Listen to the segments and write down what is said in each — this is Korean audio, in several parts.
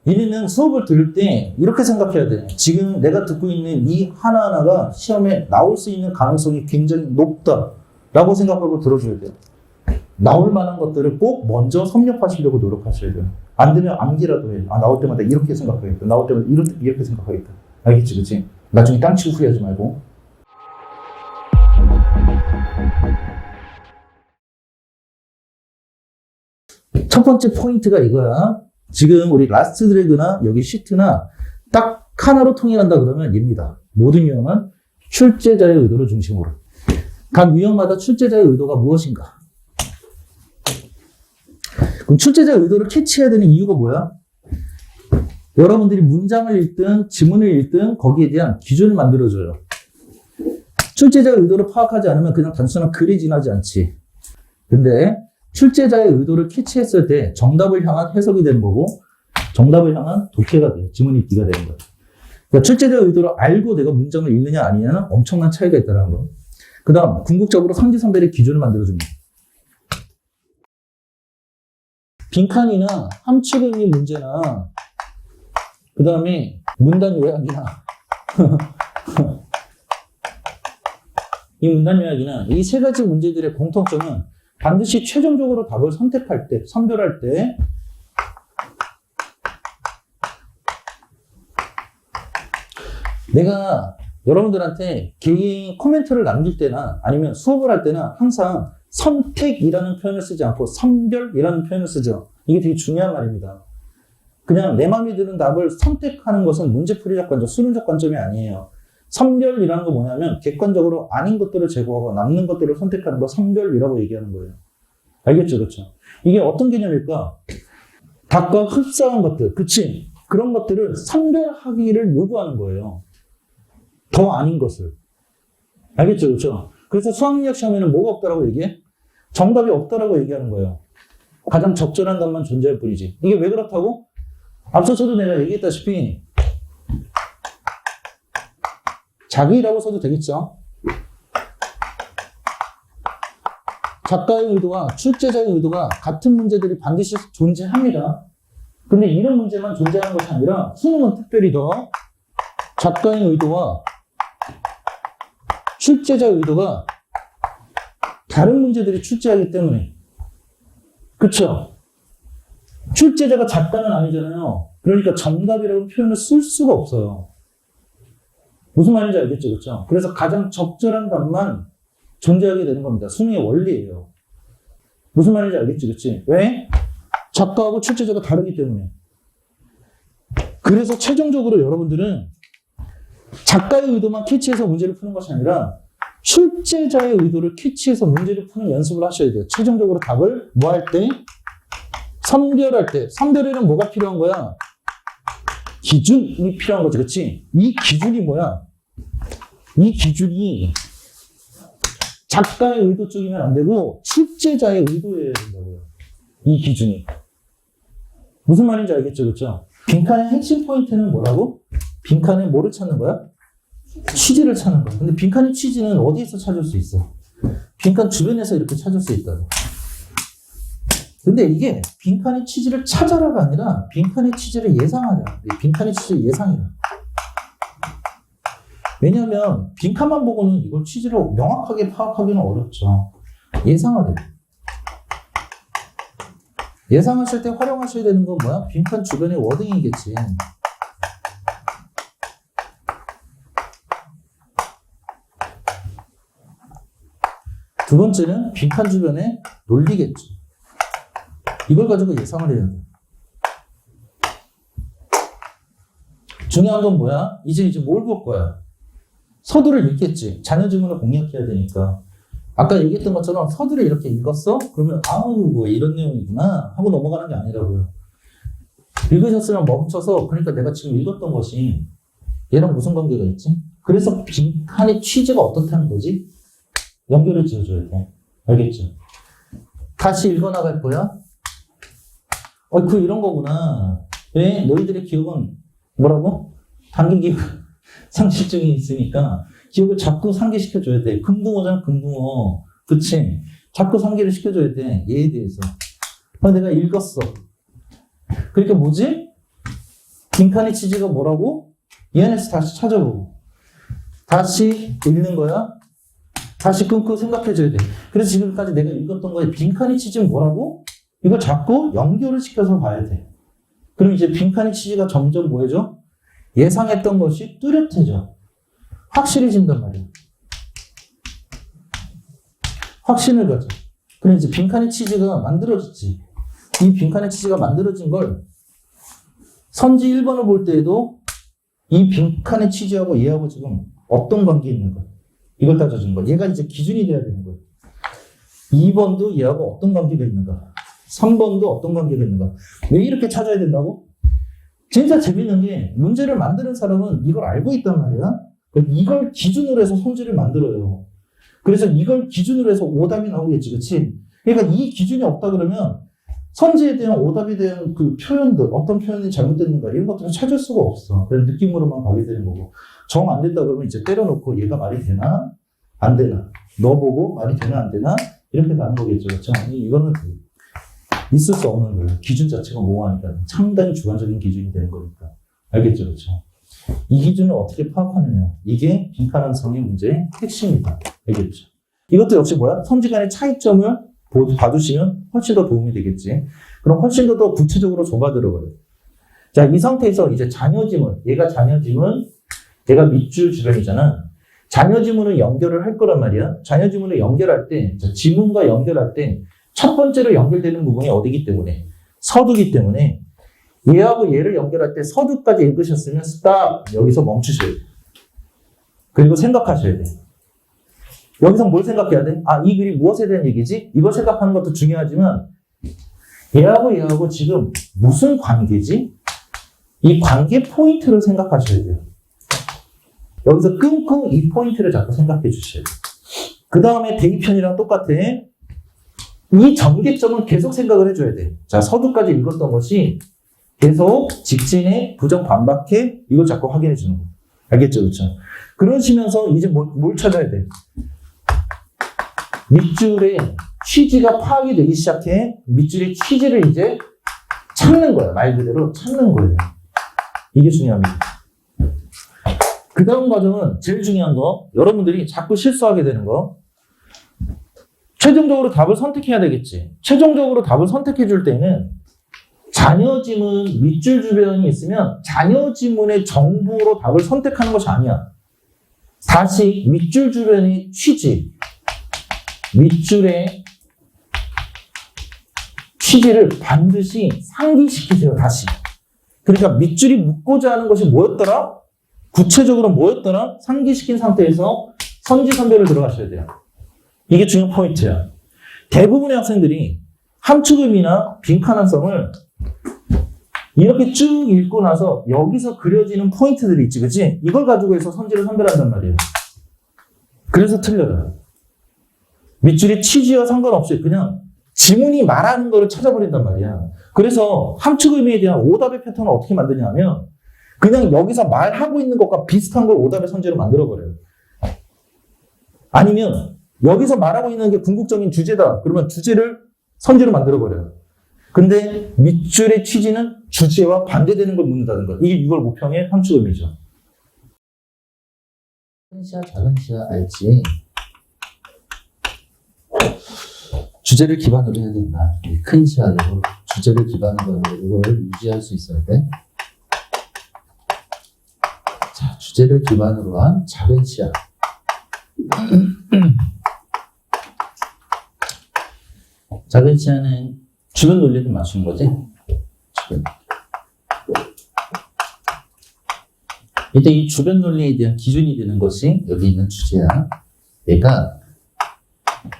얘네는 수업을 들을 때 이렇게 생각해야 돼. 지금 내가 듣고 있는 이 하나하나가 시험에 나올 수 있는 가능성이 굉장히 높다라고 생각하고 들어줘야 돼요. 나올 만한 것들을 꼭 먼저 섭렵하시려고 노력하셔야 돼요. 안 되면 암기라도 해요. 아, 나올 때마다 이렇게 생각하겠다. 나올 때마다 이렇게 생각하겠다. 알겠지, 그치? 나중에 딴치고 후회하지 말고. 첫 번째 포인트가 이거야. 지금 우리 라스트 드래그나 여기 시트나 딱 하나로 통일한다 그러면 얘입니다. 모든 유형은 출제자의 의도를 중심으로. 각 유형마다 출제자의 의도가 무엇인가? 그럼 출제자의 의도를 캐치해야 되는 이유가 뭐야? 여러분들이 문장을 읽든 지문을 읽든 거기에 대한 기준을 만들어줘요. 출제자의 의도를 파악하지 않으면 그냥 단순한 글이 지나지 않지. 근데 출제자의 의도를 캐치했을 때 정답을 향한 해석이 되는 거고 정답을 향한 독해가 돼요. 지문 읽기가 되는 거예요. 그러니까 출제자의 의도를 알고 내가 문장을 읽느냐 아니냐는 엄청난 차이가 있다는 거. 그 다음 궁극적으로 선지선별의 기준을 만들어줍니다. 빈칸이나 함축에 있는 문제나 그 다음에 문단 요약이나 이 문단 요약이나 이 세 가지 문제들의 공통점은 반드시 최종적으로 답을 선택할 때, 선별할 때 내가 여러분들한테 개인 코멘트를 남길 때나 아니면 수업을 할 때나 항상 선택이라는 표현을 쓰지 않고 선별이라는 표현을 쓰죠. 이게 되게 중요한 말입니다. 그냥 내 마음에 드는 답을 선택하는 것은 문제풀이적 관점, 수능적 관점이 아니에요. 선별이라는 건 뭐냐면 객관적으로 아닌 것들을 제거하고 남는 것들을 선택하는 거 선별이라고 얘기하는 거예요. 알겠죠? 그렇죠? 이게 어떤 개념일까? 답과 흡사한 것들, 그치? 그런 것들을 선별하기를 요구하는 거예요. 더 아닌 것을. 알겠죠? 그렇죠? 그래서 수학능력 시험에는 뭐가 없다라고 얘기해? 정답이 없다라고 얘기하는 거예요. 가장 적절한 답만 존재할 뿐이지. 이게 왜 그렇다고? 앞서서도 내가 얘기했다시피 자기라고 써도 되겠죠? 작가의 의도와 출제자의 의도가 같은 문제들이 반드시 존재합니다. 근데 이런 문제만 존재하는 것이 아니라 수능은 특별히 더 작가의 의도와 출제자의 의도가 다른 문제들이 출제하기 때문에. 그쵸? 출제자가 작가는 아니잖아요. 그러니까 정답이라고 표현을 쓸 수가 없어요. 무슨 말인지 알겠죠? 그렇죠? 그래서 가장 적절한 답만 존재하게 되는 겁니다. 수능의 원리예요. 무슨 말인지 알겠지? 그렇지? 왜? 작가하고 출제자가 다르기 때문에. 그래서 최종적으로 여러분들은 작가의 의도만 캐치해서 문제를 푸는 것이 아니라 출제자의 의도를 캐치해서 문제를 푸는 연습을 하셔야 돼요. 최종적으로 답을 뭐 할 때? 선별할 때. 선별에는 뭐가 필요한 거야? 기준이 필요한 거지. 그렇지? 이 기준이 뭐야? 이 기준이 작가의 의도 쪽이면 안 되고 출제자의 의도여야 된다고요. 이 기준이. 무슨 말인지 알겠죠? 그렇죠? 빈칸의 핵심 포인트는 뭐라고? 빈칸에 뭐를 찾는 거야? 취지를 찾는 거야. 근데 빈칸의 취지는 어디에서 찾을 수 있어? 빈칸 주변에서 이렇게 찾을 수 있다고. 근데 이게 빈칸의 취지를 찾아라가 아니라 빈칸의 취지를 예상하냐. 빈칸의 취지를 예상해라. 왜냐하면 빈칸만 보고는 이걸 취지를 명확하게 파악하기는 어렵죠. 예상을 해. 예상하실 때 활용하셔야 되는 건 뭐야? 빈칸 주변의 워딩이겠지. 두 번째는 빈칸 주변의 논리겠죠. 이걸 가지고 예상을 해야 돼. 중요한 건 뭐야? 이제 뭘 볼 거야? 서두를 읽겠지. 자녀 지문을 공략해야 되니까. 아까 얘기했던 것처럼 서두를 이렇게 읽었어? 그러면 아우 뭐 이런 내용이구나 하고 넘어가는 게 아니라고요. 읽으셨으면 멈춰서 그러니까 내가 지금 읽었던 것이 얘랑 무슨 관계가 있지? 그래서 빈칸의 취지가 어떻다는 거지? 연결을 지어줘야 돼. 알겠죠? 다시 읽어나갈 거야? 이런 거구나. 왜? 너희들의 기억은 뭐라고? 단기 기억 상실증이 있으니까 기억을 자꾸 상기시켜줘야 돼. 금붕어잖아, 금붕어. 그치? 자꾸 상기를 시켜줘야 돼. 얘에 대해서. 내가 읽었어. 그러니까 뭐지? 빈칸의 취지가 뭐라고? 이 안에서 다시 찾아보고 다시 읽는 거야. 다시 끊고 생각해줘야 돼. 그래서 지금까지 내가 읽었던 거에 빈칸의 취지는 뭐라고? 이걸 자꾸 연결을 시켜서 봐야 돼. 그럼 이제 빈칸의 취지가 점점 뭐해져? 예상했던 것이 뚜렷해져. 확실해진단 말이야. 확신을 가져. 그럼 이제 빈칸의 취지가 만들어졌지. 이 빈칸의 취지가 만들어진 걸 선지 1번을 볼 때에도 이 빈칸의 취지하고 얘하고 지금 어떤 관계에 있는 거야? 이걸 따져주는 거야. 얘가 이제 기준이 돼야 되는 거야. 2번도 얘하고 어떤 관계가 있는가? 3번도 어떤 관계가 있는가? 왜 이렇게 찾아야 된다고? 진짜 재밌는 게 문제를 만드는 사람은 이걸 알고 있단 말이야. 이걸 기준으로 해서 선지를 만들어요. 그래서 이걸 기준으로 해서 오답이 나오겠지, 그치? 그러니까 이 기준이 없다 그러면 선지에 대한 오답에 대한 그 표현들, 어떤 표현이 잘못됐는가 이런 것들을 찾을 수가 없어. 그래서 느낌으로만 가게 되는 거고. 정 안 된다 그러면 이제 때려놓고 얘가 말이 되나? 안 되나? 너 보고 말이 되나 안 되나? 이렇게 가는 거겠죠, 그렇죠? 이거는 있을 수 없는 거예요. 기준 자체가 모호하니까 상당히 주관적인 기준이 되는 거니까. 알겠죠, 그렇죠? 이 기준을 어떻게 파악하느냐. 이게 빈칸함성의 문제의 핵심이다. 알겠죠? 이것도 역시 뭐야? 선지 간의 차이점을 봐두시면 훨씬 더 도움이 되겠지. 그럼 훨씬 더 구체적으로 좁아 들어가요. 자, 이 상태에서 이제 잔여지문. 얘가 잔여지문, 얘가 밑줄 주변이잖아. 잔여지문을 연결을 할 거란 말이야. 잔여지문을 연결할 때, 지문과 연결할 때 첫 번째로 연결되는 부분이 어디기 때문에? 서두기 때문에 얘하고 얘를 연결할 때 서두까지 읽으셨으면 스탑! 여기서 멈추셔야 돼. 그리고 생각하셔야 돼. 여기서 뭘 생각해야 돼? 아, 이 글이 무엇에 대한 얘기지? 이걸 생각하는 것도 중요하지만 얘하고 지금 무슨 관계지? 이 관계 포인트를 생각하셔야 돼요. 여기서 끊고 이 포인트를 자꾸 생각해 주셔야 돼요. 그 다음에 대입편이랑 똑같아. 이 전개점은 계속 생각을 해줘야 돼. 자, 서두까지 읽었던 것이 계속 직진에 부정 반박해 이걸 자꾸 확인해 주는 거. 알겠죠? 그렇죠? 그러시면서 이제 뭘 찾아야 돼? 밑줄의 취지가 파악이 되기 시작해. 밑줄의 취지를 이제 찾는 거야. 말 그대로 찾는 거예요. 이게 중요합니다. 그 다음 과정은 제일 중요한 거. 여러분들이 자꾸 실수하게 되는 거. 최종적으로 답을 선택해야 되겠지. 최종적으로 답을 선택해 줄 때는 잔여지문 밑줄 주변이 있으면 잔여지문의 정보로 답을 선택하는 것이 아니야. 다시 밑줄 주변의 취지, 밑줄의 취지를 반드시 상기시키세요. 다시. 그러니까 밑줄이 묻고자 하는 것이 뭐였더라? 구체적으로 뭐였더라? 상기시킨 상태에서 선지선별을 들어가셔야 돼요. 이게 중요한 포인트야. 대부분의 학생들이 함축음이나 빈칸함성을 이렇게 쭉 읽고 나서 여기서 그려지는 포인트들이 있지, 그치? 이걸 가지고 해서 선지를 선별한단 말이에요. 그래서 틀려요. 밑줄의 취지와 상관없이 그냥 지문이 말하는 거를 찾아버린단 말이야. 그래서 함축음에 대한 오답의 패턴을 어떻게 만드냐 하면 그냥 여기서 말하고 있는 것과 비슷한 걸 오답의 선지로 만들어버려요. 아니면 여기서 말하고 있는 게 궁극적인 주제다. 그러면 주제를 선지로 만들어버려요. 근데 밑줄의 취지는 주제와 반대되는 걸 묻는다는 거. 이게 6월 모평의 함축음이죠. 큰 시야, 작은 시야 알지? 주제를 기반으로 해야 된다. 큰 시야로 주제를 기반으로 이걸 유지할 수 있어야 돼. 자, 주제를 기반으로 한 작은 시야. 작은 시야는 주변 논리를 맞추는 거지. 주변. 이때 이 주변 논리에 대한 기준이 되는 것이 여기 있는 주제야. 얘가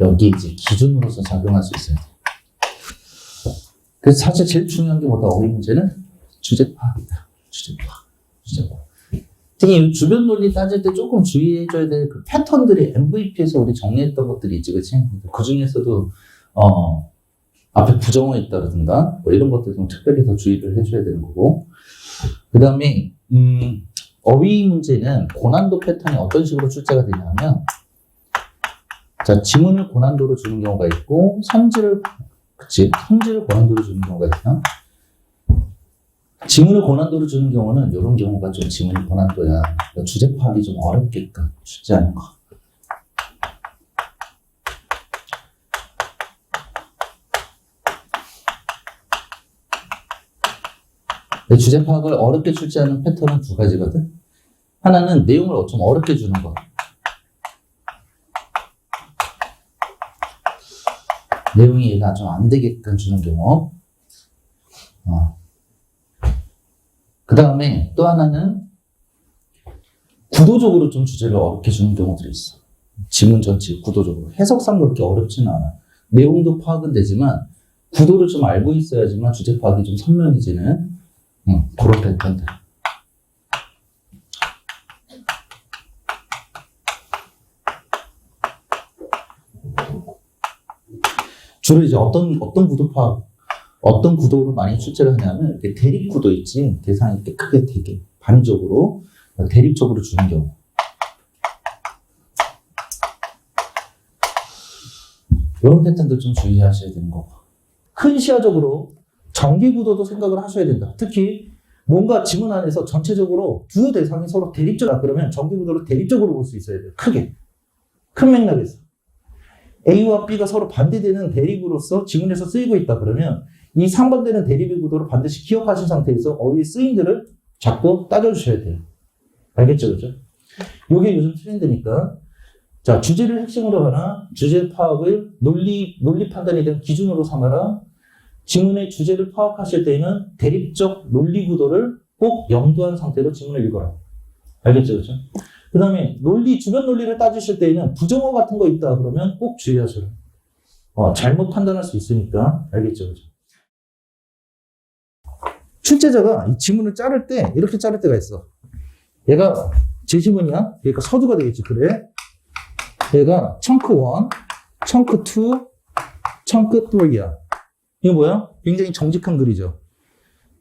여기 이제 기준으로서 작용할 수 있어야 돼. 그래서 사실 제일 중요한 게 뭐다? 어휘 문제는 주제 파악이다. 주제 파악. 주제 파악. 특히 이 주변 논리 따질 때 조금 주의해줘야 될 그 패턴들이 MVP에서 우리 정리했던 것들이 있지, 그치? 그 중에서도 앞에 부정어 있다든가 뭐 이런 것들 좀 특별히 더 주의를 해줘야 되는 거고. 그 다음에 어휘 문제는 고난도 패턴이 어떤 식으로 출제가 되냐면, 자, 지문을 고난도로 주는 경우가 있고 선지를 고난도로 주는 경우가 있나? 지문을 고난도로 주는 경우는 이런 경우가 좀 지문이 고난도야. 그러니까 주제 파악이 좀 어렵게끔 쉽지 않은 거. 주제 파악을 어렵게 출제하는 패턴은 두 가지거든. 하나는 내용을 좀 어렵게 주는 거. 내용이 얘가 좀 안 되게끔 주는 경우. 그 다음에 또 하나는 구도적으로 좀 주제를 어렵게 주는 경우들이 있어. 지문 전체 구도적으로. 해석상 그렇게 어렵지는 않아. 내용도 파악은 되지만 구도를 좀 알고 있어야지만 주제 파악이 좀 선명해지는 그런 패턴들. 주로 이제 어떤 구도 파악, 어떤 구도로 많이 출제를 하냐면, 이렇게 대립 구도 있지. 대상이 이렇게 크게 되게 반적으로, 대립적으로 주는 경우. 이런 패턴들 좀 주의하셔야 되는 거고. 큰 시야적으로 전개 구도도 생각을 하셔야 된다. 특히 뭔가 지문 안에서 전체적으로 두 대상이 서로 대립적이다 그러면 전개 구도를 대립적으로 볼 수 있어야 돼요. 크게. 큰 맥락에서. A와 B가 서로 반대되는 대립으로서 지문에서 쓰이고 있다 그러면 이 상반되는 대립의 구도를 반드시 기억하신 상태에서 어휘의 쓰임들을 자꾸 따져주셔야 돼요. 알겠죠? 그죠? 이게 요즘 트렌드니까. 자, 주제를 핵심으로 하나, 주제 파악을 논리 판단에 대한 기준으로 삼아라. 지문의 주제를 파악하실 때에는 대립적 논리 구도를 꼭 염두한 상태로 지문을 읽어라. 알겠죠? 그죠? 그 다음에 주변 논리를 따지실 때에는 부정어 같은 거 있다 그러면 꼭 주의하셔라. 잘못 판단할 수 있으니까. 알겠죠? 그죠? 출제자가 이 지문을 자를 때 이렇게 자를 때가 있어. 얘가 제 지문이야. 그러니까 서두가 되겠지. 그래. 얘가 청크 1, 청크 2, 청크 3이야. 이거 뭐야? 굉장히 정직한 글이죠.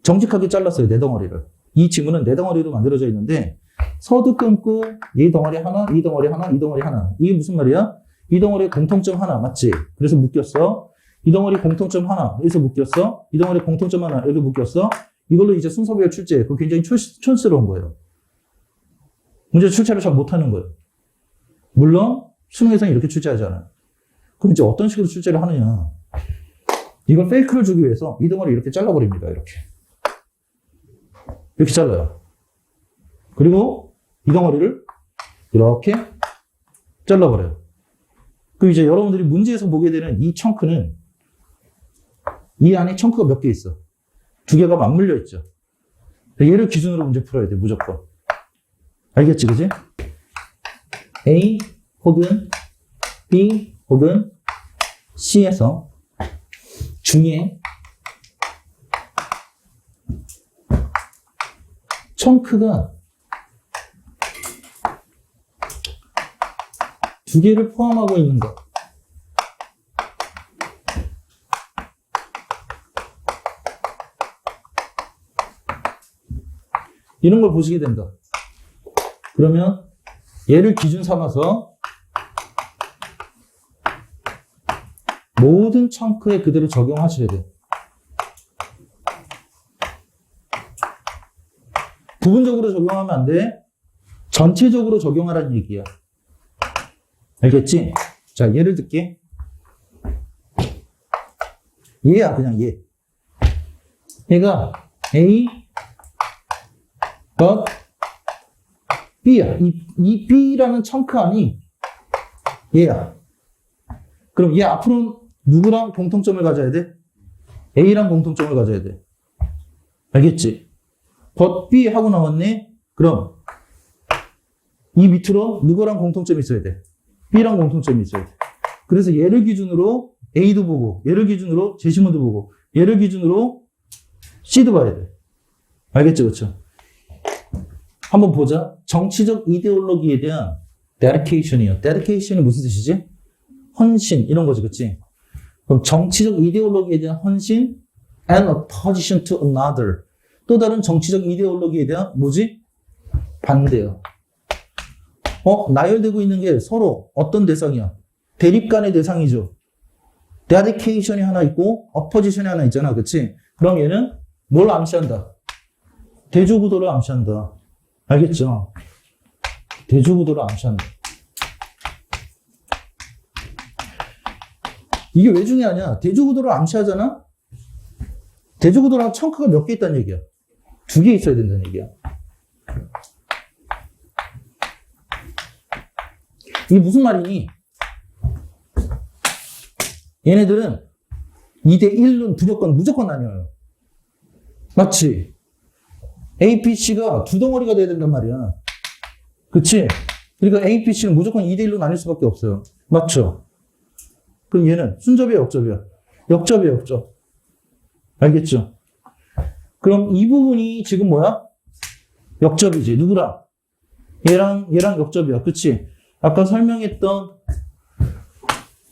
정직하게 잘랐어요. 네 덩어리를. 이 지문은 네 덩어리로 만들어져 있는데 서두 끊고 이 덩어리 하나, 이 덩어리 하나, 이 덩어리 하나. 이게 무슨 말이야? 이 덩어리에 공통점 하나, 맞지? 그래서 묶였어. 이 덩어리 공통점 하나, 여기서 묶였어. 이 덩어리 공통점 하나, 여기 묶였어. 이걸로 이제 순서별 출제. 그거 굉장히 촌스러운 거예요. 문제 출제를 잘 못하는 거예요. 물론 수능에서는 이렇게 출제하지 않아요. 그럼 이제 어떤 식으로 출제를 하느냐. 이걸 페이크를 주기 위해서 이 덩어리 이렇게 잘라버립니다. 이렇게. 이렇게 잘라요. 그리고 이 덩어리를 이렇게 잘라버려요. 그럼 이제 여러분들이 문제에서 보게 되는 이 청크는 이 안에 청크가 몇 개 있어. 두 개가 맞물려 있죠. 얘를 기준으로 문제 풀어야 돼. 무조건. 알겠지? 그지? A 혹은 B 혹은 C에서 중에 청크가 두 개를 포함하고 있는 것. 이런 걸 보시게 된다. 그러면 얘를 기준 삼아서 모든 청크에 그대로 적용하셔야 돼요. 부분적으로 적용하면 안 돼. 전체적으로 적용하라는 얘기야. 알겠지? 자, 예를 들게. 얘야, 그냥 얘. 얘가 A, but B야. 이 B라는 청크 안이 얘야. 그럼 얘 앞으로 누구랑 공통점을 가져야 돼? A랑 공통점을 가져야 돼. 알겠지? but B 하고 나왔네? 그럼 이 밑으로 누구랑 공통점이 있어야 돼? B랑 공통점이 있어야 돼. 그래서 얘를 기준으로 A도 보고, 얘를 기준으로 제시문도 보고, 얘를 기준으로 C도 봐야 돼. 알겠죠? 그렇죠? 한번 보자. 정치적 이데올로기에 대한 dedication이에요. dedication이 무슨 뜻이지? 헌신, 이런 거지, 그치? 그럼 정치적 이데올로기에 대한 헌신 and opposition to another. 또 다른 정치적 이데올로기에 대한 뭐지? 반대요. 나열되고 있는 게 서로 어떤 대상이야? 대립 간의 대상이죠. dedication이 하나 있고 opposition이 하나 있잖아, 그치? 그럼 얘는 뭘 암시한다? 대조구도를 암시한다. 알겠죠? 대조구도를 암시한다. 이게 왜 중요하냐? 대조구도를 암시하잖아? 대조구도랑 청크가 몇 개 있다는 얘기야? 2개 있어야 된다는 얘기야. 이게 무슨 말이니? 얘네들은 2대1은 무조건 나뉘어요. 맞지? A, B, C가 두 덩어리가 돼야 된단 말이야. 그치? 그러니까 A, B, C는 무조건 2대1로 나뉠 수밖에 없어요. 맞죠? 그럼 얘는 순접이야, 역접이야? 역접이야, 역접. 알겠죠? 그럼 이 부분이 지금 뭐야? 역접이지. 누구랑? 얘랑 역접이야. 그치? 아까 설명했던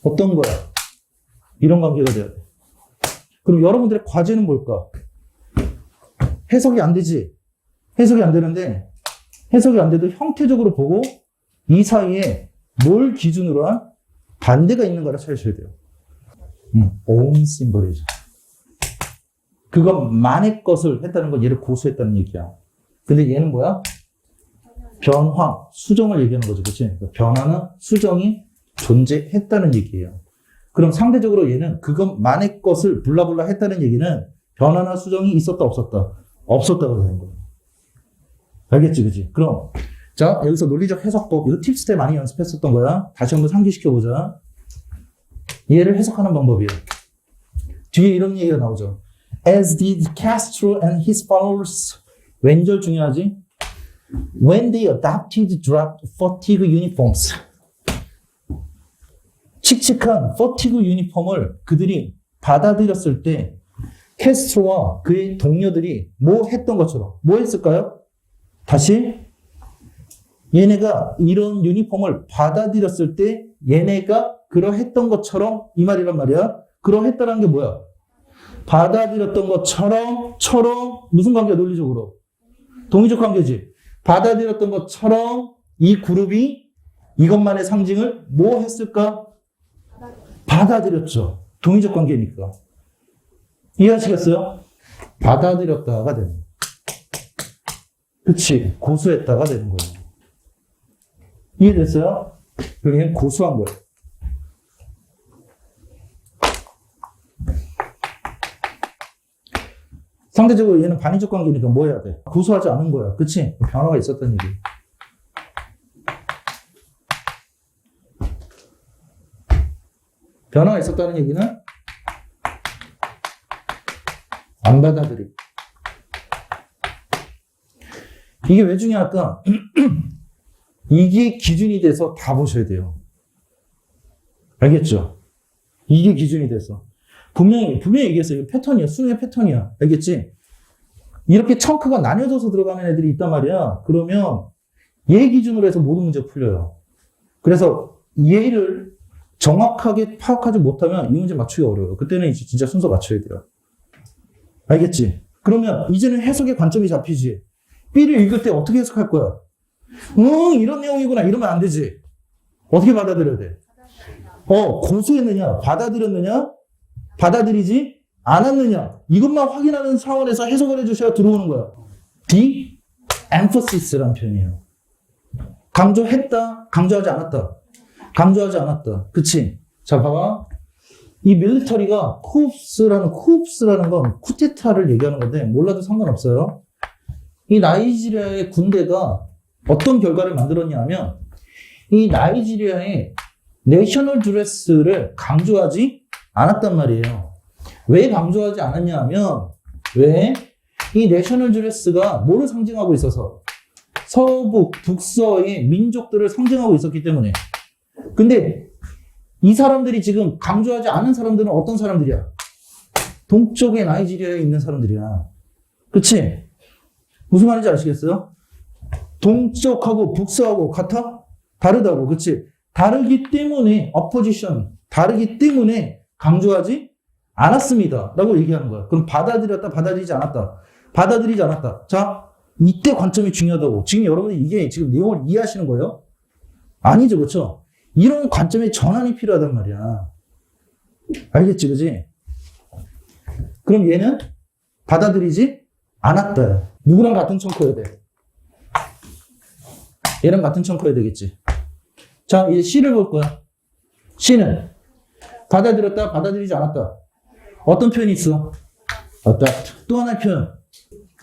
어떤 거야? 이런 관계가 돼야 돼. 그럼 여러분들의 과제는 뭘까? 해석이 안 되지? 해석이 안 되는데, 해석이 안 돼도 형태적으로 보고 이 사이에 뭘 기준으로 한 반대가 있는가를 찾으셔야 돼요. 오음 심벌이죠. 그것만의 것을 했다는 건 얘를 고수했다는 얘기야. 근데 얘는 뭐야? 변화, 수정을 얘기하는 거죠. 그치? 변화나 수정이 존재했다는 얘기예요. 그럼 상대적으로 얘는 그것만의 것을 블라블라 했다는 얘기는 변화나 수정이 있었다, 없었다? 없었다고 되는 거예요. 알겠지, 그치? 그럼, 자, 여기서 논리적 해석법, 이거 팁스 때 많이 연습했었던 거야. 다시 한번 상기시켜보자. 얘를 해석하는 방법이에요. 뒤에 이런 얘기가 나오죠. As did Castro and his followers. 왼절 중요하지? When they adopted draft fatigue uniforms. 칙칙한 fatigue 유니폼을 그들이 받아들였을 때 캐스트로와 그의 동료들이 뭐 했던 것처럼 뭐 했을까요? 다시 얘네가 이런 유니폼을 받아들였을 때 얘네가 그러했던 것처럼 이 말이란 말이야. 그러했다는 게 뭐야? 받아들였던 것처럼 무슨 관계야? 논리적으로 동의적 관계지. 받아들였던 것처럼 이 그룹이 이것만의 상징을 뭐 했을까? 받아들였죠. 동의적 관계니까. 이해하시겠어요? 받아들였다가 되는 거예요. 그치? 고수했다가 되는 거예요. 이해됐어요? 그냥 고수한 거예요. 상대적으로 얘는 반의적 관계니까 뭐 해야 돼? 고수하지 않은 거야. 그치? 변화가 있었다는 얘기. 변화가 있었다는 얘기는 안 받아들이. 이게 왜 중요할까? 이게 기준이 돼서 다 보셔야 돼요. 알겠죠? 이게 기준이 돼서. 분명히 얘기했어요. 이거 패턴이야. 수능의 패턴이야. 알겠지? 이렇게 청크가 나뉘어져서 들어가는 애들이 있단 말이야. 그러면 얘 기준으로 해서 모든 문제가 풀려요. 그래서 얘를 정확하게 파악하지 못하면 이 문제 맞추기 어려워요. 그때는 이제 진짜 순서 맞춰야 돼요. 알겠지? 그러면 이제는 해석의 관점이 잡히지. B를 읽을 때 어떻게 해석할 거야? 이런 내용이구나. 이러면 안 되지. 어떻게 받아들여야 돼? 고수했느냐? 받아들였느냐? 받아들이지 않았느냐? 이것만 확인하는 차원에서 해석을 해주셔야 들어오는 거야. D, emphasis,라는 표현이에요. 강조했다, 강조하지 않았다. 강조하지 않았다. 그치? 자, 봐봐. 이 밀리터리가 쿠옵스라는 건 쿠데타를 얘기하는 건데 몰라도 상관없어요. 이 나이지리아의 군대가 어떤 결과를 만들었냐 하면 이 나이지리아의 내셔널 드레스를 강조하지 않았단 말이에요. 왜 강조하지 않았냐 하면 왜? 이 내셔널 드레스가 뭐를 상징하고 있어서? 서북, 북서의 민족들을 상징하고 있었기 때문에. 근데 이 사람들이 지금 강조하지 않은 사람들은 어떤 사람들이야? 동쪽의 나이지리아에 있는 사람들이야. 그치? 무슨 말인지 아시겠어요? 동쪽하고 북서하고 같아? 다르다고. 그치? 다르기 때문에 opposition, 다르기 때문에 강조하지 않았습니다. 라고 얘기하는 거야. 그럼 받아들였다, 받아들이지 않았다. 받아들이지 않았다. 자, 이때 관점이 중요하다고. 지금 여러분이 이게 지금 내용을 이해하시는 거예요? 아니죠, 그렇죠? 이런 관점의 전환이 필요하단 말이야. 알겠지, 그지? 그럼 얘는 받아들이지 않았다. 누구랑 같은 청크여야 돼? 얘랑 같은 청크여야 되겠지. 자, 이제 C를 볼 거야. C는 받아들였다, 받아들이지 않았다. 어떤 표현이 있어? adopt. 또 하나의 표현.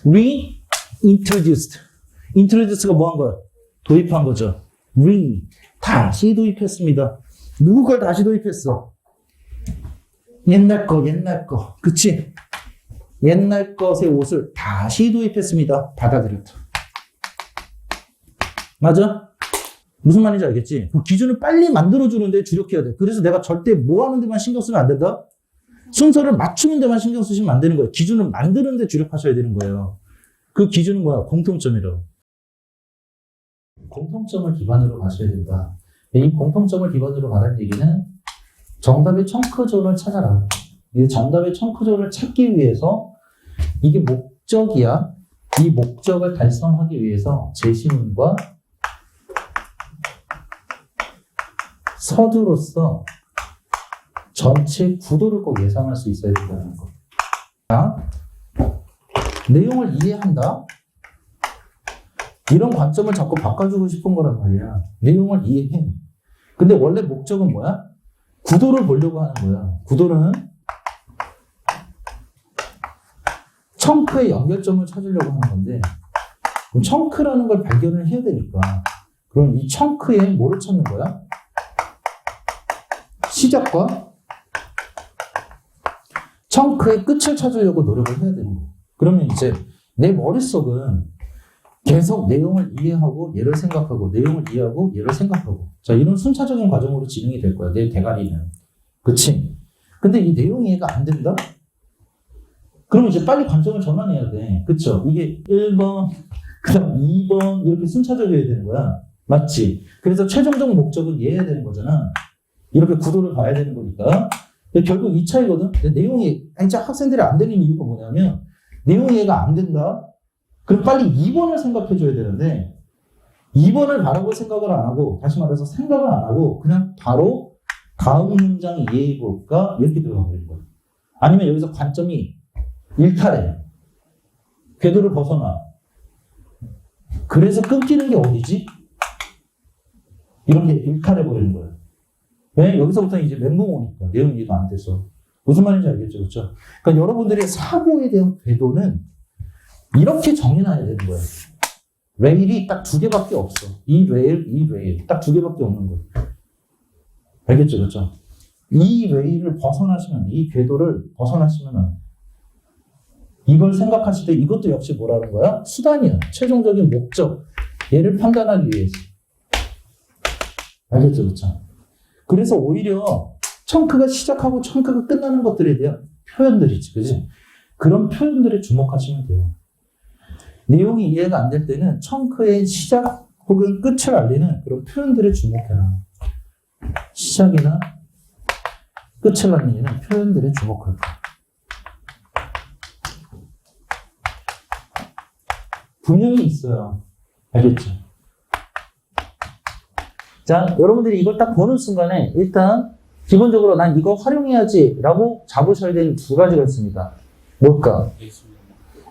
reintroduced. introduce가 뭐 한 거야? 도입한 거죠. 다시 도입했습니다. 누구 걸 다시 도입했어? 옛날 거. 그치? 옛날 것의 옷을 다시 도입했습니다. 받아들였다. 맞아? 무슨 말인지 알겠지? 그 기준을 빨리 만들어주는데 주력해야 돼. 그래서 내가 절대 뭐 하는 데만 신경 쓰면 안 된다? 순서를 맞추는 데만 신경 쓰시면 안 되는 거예요. 기준을 만드는 데 주력하셔야 되는 거예요. 그 기준은 뭐야? 공통점이라고. 공통점을 기반으로 가셔야 된다. 이 공통점을 기반으로 가라는 얘기는 정답의 청크존을 찾아라. 이 정답의 청크존을 찾기 위해서 이게 목적이야. 이 목적을 달성하기 위해서 제시문과 서두로서 전체 구도를 꼭 예상할 수 있어야 된다는 거. 자, 내용을 이해한다? 이런 관점을 자꾸 바꿔주고 싶은 거란 말이야. 내용을 이해해. 근데 원래 목적은 뭐야? 구도를 보려고 하는 거야. 구도는 청크의 연결점을 찾으려고 하는 건데, 그럼 청크라는 걸 발견을 해야 되니까, 그럼 이 청크에 뭐를 찾는 거야? 시작과 청크의 끝을 찾으려고 노력을 해야 되는 거야. 그러면 이제 내 머릿속은 계속 내용을 이해하고 얘를 생각하고 내용을 이해하고 얘를 생각하고 자 이런 순차적인 과정으로 진행이 될 거야. 내 대가리는. 그치? 근데 이 내용 이해가 안 된다? 그러면 이제 빨리 관점을 전환해야 돼. 그쵸? 이게 1번 그 다음 2번 이렇게 순차적이어야 되는 거야. 맞지? 그래서 최종적 목적은 이해해야 되는 거잖아. 이렇게 구도를 봐야 되는 거니까. 결국 이 차이거든. 내용이 진짜 학생들이 안 되는 이유가 뭐냐면 내용 이해가 안 된다? 그럼 빨리 2번을 생각해 줘야 되는데 2번을 바라볼 생각을 안 하고 다시 말해서 생각을 안 하고 그냥 바로 다음 문장 이해해 볼까? 이렇게 들어가 버리는 거예요. 아니면 여기서 관점이 일탈해. 궤도를 벗어나. 그래서 끊기는 게 어디지? 이런 게 일탈해 버리는 거예요. 왜? 여기서부터 이제 멘붕 오니까 내용 이해가 안 돼서. 무슨 말인지 알겠죠? 그렇죠? 그러니까 여러분들의 사고에 대한 궤도는 이렇게 정해놔야 되는 거예요. 레일이 딱 2개밖에 없어. 이 레일 딱 2개밖에 없는 거예요. 알겠죠? 그렇죠? 이 레일을 벗어나시면 이 궤도를 벗어나시면 이걸 생각하실 때 이것도 역시 뭐라는 거야? 수단이야. 최종적인 목적. 얘를 판단하기 위해서. 알겠죠? 그렇죠? 그래서 오히려 청크가 시작하고 청크가 끝나는 것들에 대한 표현들이지. 그지? 그런 표현들에 주목하시면 돼요. 내용이 이해가 안 될 때는 청크의 시작 혹은 끝을 알리는 그런 표현들에 주목해라. 시작이나 끝을 알리는 표현들에 주목할 거야. 분명히 있어요. 알겠죠? 자, 여러분들이 이걸 딱 보는 순간에 일단 기본적으로 난 이거 활용해야지 라고 잡으셔야 되는 2가지가 있습니다. 뭘까?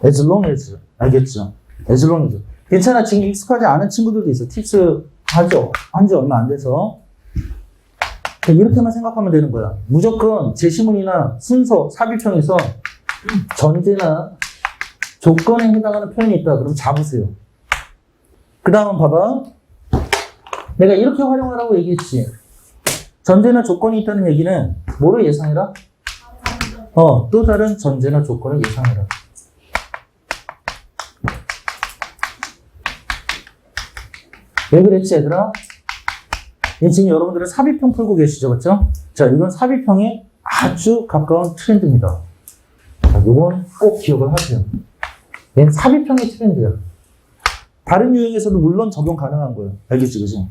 as long as. 알겠죠? as long as. 괜찮아. 지금 익숙하지 않은 친구들도 있어. 팁스 하죠? 한지 얼마 안 돼서. 이렇게만 생각하면 되는 거야. 무조건 제시문이나 순서, 삽입형에서 전제나 조건에 해당하는 표현이 있다. 그럼 잡으세요. 그 다음은 봐봐. 내가 이렇게 활용하라고 얘기했지. 전제나 조건이 있다는 얘기는 뭐를 예상해라? 또 다른 전제나 조건을 예상해라. 왜 그랬지, 얘들아? 지금 여러분들은 삽입형 풀고 계시죠, 그렇죠? 자, 이건 삽입형에 아주 가까운 트렌드입니다. 자, 이건 꼭 기억을 하세요. 얘는 삽입형의 트렌드야. 다른 유형에서도 물론 적용 가능한 거예요. 알겠지, 그지?